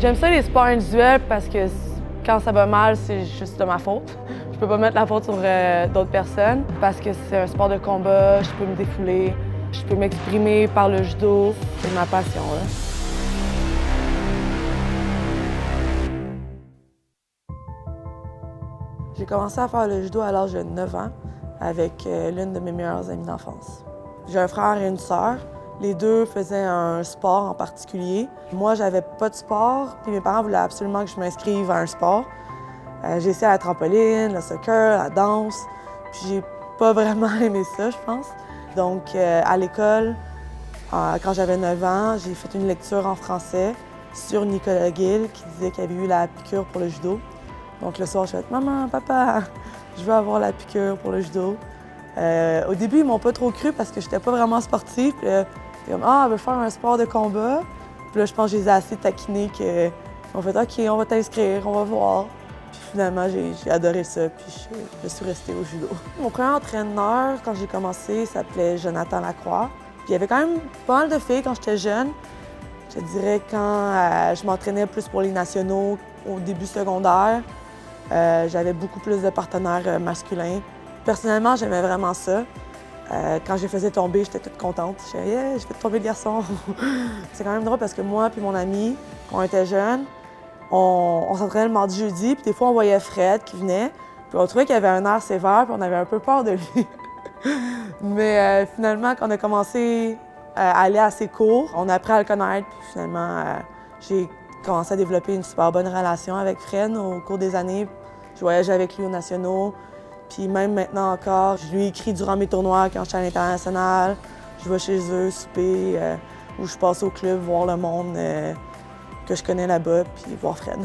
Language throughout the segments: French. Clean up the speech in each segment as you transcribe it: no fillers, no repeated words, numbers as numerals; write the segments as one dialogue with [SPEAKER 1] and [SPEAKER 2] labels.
[SPEAKER 1] J'aime ça les sports individuels parce que quand ça va mal, c'est juste de ma faute. Je peux pas mettre la faute sur d'autres personnes parce que c'est un sport de combat, je peux me défouler, je peux m'exprimer par le judo. C'est ma passion, là. J'ai commencé à faire le judo à l'âge de 9 ans avec l'une de mes meilleures amies d'enfance. J'ai un frère et une sœur. Les deux faisaient un sport en particulier. Moi, j'avais pas de sport, puis mes parents voulaient absolument que je m'inscrive à un sport. J'ai essayé la trampoline, le soccer, la danse, puis j'ai pas vraiment aimé ça, je pense. Donc, à l'école, quand j'avais 9 ans, j'ai fait une lecture en français sur Nicolas Gill qui disait qu'il avait eu la piqûre pour le judo. Donc, le soir, je suis Maman, papa, je veux avoir la piqûre pour le judo. Au début, ils m'ont pas trop cru parce que j'étais pas vraiment sportive. Puis, comme, elle veut faire un sport de combat. Puis là, je pense que je les ai assez taquinés qu'ils ont fait OK, on va t'inscrire, on va voir. Puis finalement, j'ai adoré ça, puis je suis restée au judo. Mon premier entraîneur, quand j'ai commencé, s'appelait Jonathan Lacroix. Puis il y avait quand même pas mal de filles quand j'étais jeune. Je dirais quand je m'entraînais plus pour les nationaux au début secondaire, j'avais beaucoup plus de partenaires masculins. Personnellement, j'aimais vraiment ça. Quand je les faisais tomber, j'étais toute contente. Je disais yeah, je fais tomber le garçon. C'est quand même drôle parce que moi et mon ami, quand on était jeunes, on s'entraînait le mardi, jeudi, puis des fois on voyait Fred qui venait, puis on trouvait qu'il avait un air sévère, puis on avait un peu peur de lui. Mais finalement, quand on a commencé à aller à ses cours, on a appris à le connaître, puis finalement, j'ai commencé à développer une super bonne relation avec Fred au cours des années. Je voyageais avec lui aux nationaux. Puis même maintenant encore, je lui écris durant mes tournois quand je suis à l'international. Je vais chez eux souper ou je passe au club voir le monde que je connais là-bas puis voir Fred.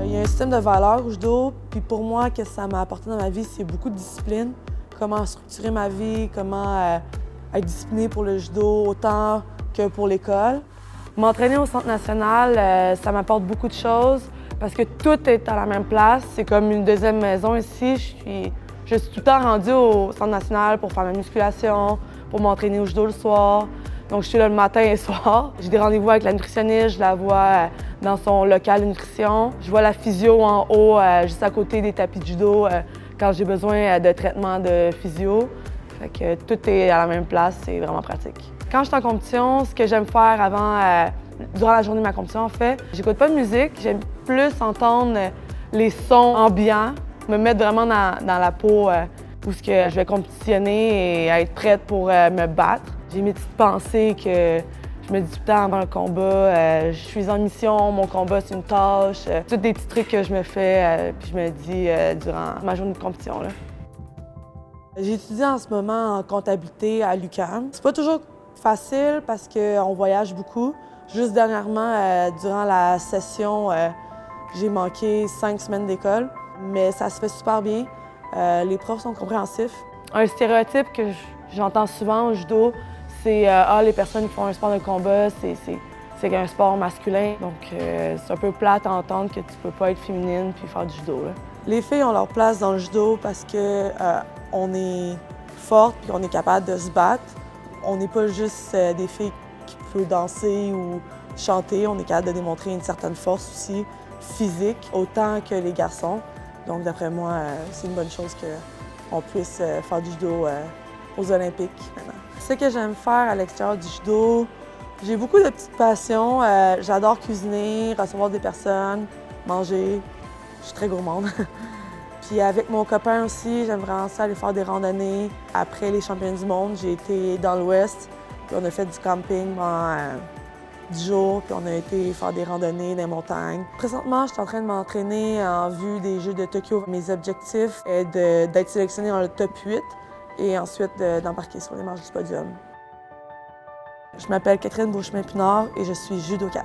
[SPEAKER 1] Il y a un système de valeurs au judo. Puis pour moi, ce que ça m'a apporté dans ma vie, c'est beaucoup de discipline. Comment structurer ma vie, comment être disciplinée pour le judo autant que pour l'école. M'entraîner au Centre national, ça m'apporte beaucoup de choses parce que tout est à la même place. C'est comme une deuxième maison ici. Je suis tout le temps rendue au Centre national pour faire ma musculation, pour m'entraîner au judo le soir. Donc, je suis là le matin et le soir. J'ai des rendez-vous avec la nutritionniste, je la vois dans son local de nutrition. Je vois la physio en haut, juste à côté des tapis de judo, quand j'ai besoin de traitement de physio. Fait que tout est à la même place, c'est vraiment pratique. Quand je suis en compétition, ce que j'aime faire durant la journée de ma compétition, en fait, j'écoute pas de musique. J'aime plus entendre les sons ambiants, me mettre vraiment dans la peau où je vais compétitionner et être prête pour me battre. J'ai mes petites pensées que je me dis tout le temps avant le combat, je suis en mission, mon combat c'est une tâche. Tous des petits trucs que je me fais puis je me dis durant ma journée de compétition. J'étudie en ce moment en comptabilité à l'UQAM. C'est pas toujours facile parce qu'on voyage beaucoup. Juste dernièrement, durant la session, j'ai manqué 5 semaines d'école, mais ça se fait super bien. Les profs sont compréhensifs. Un stéréotype que j'entends souvent au judo, c'est les personnes qui font un sport de combat, c'est un sport masculin. Donc c'est un peu plate à entendre que tu peux pas être féminine puis faire du judo. Là. Les filles ont leur place dans le judo parce que on est forte puis on est capable de se battre. On n'est pas juste des filles qui peuvent danser ou chanter, on est capable de démontrer une certaine force aussi physique, autant que les garçons. Donc d'après moi, c'est une bonne chose qu'on puisse faire du judo aux Olympiques maintenant. Ce que j'aime faire à l'extérieur du judo, j'ai beaucoup de petites passions. J'adore cuisiner, recevoir des personnes, manger. Je suis très gourmande. Puis avec mon copain aussi, j'aime vraiment ça aller faire des randonnées. Après les championnats du monde, j'ai été dans l'Ouest, puis on a fait du camping pendant 10 jours, puis on a été faire des randonnées dans les montagnes. Présentement, je suis en train de m'entraîner en vue des Jeux de Tokyo. Mes objectifs est d'être sélectionnée dans le top 8 et ensuite d'embarquer sur les marches du podium. Je m'appelle Catherine Beauchemin-Pinard et je suis judokate.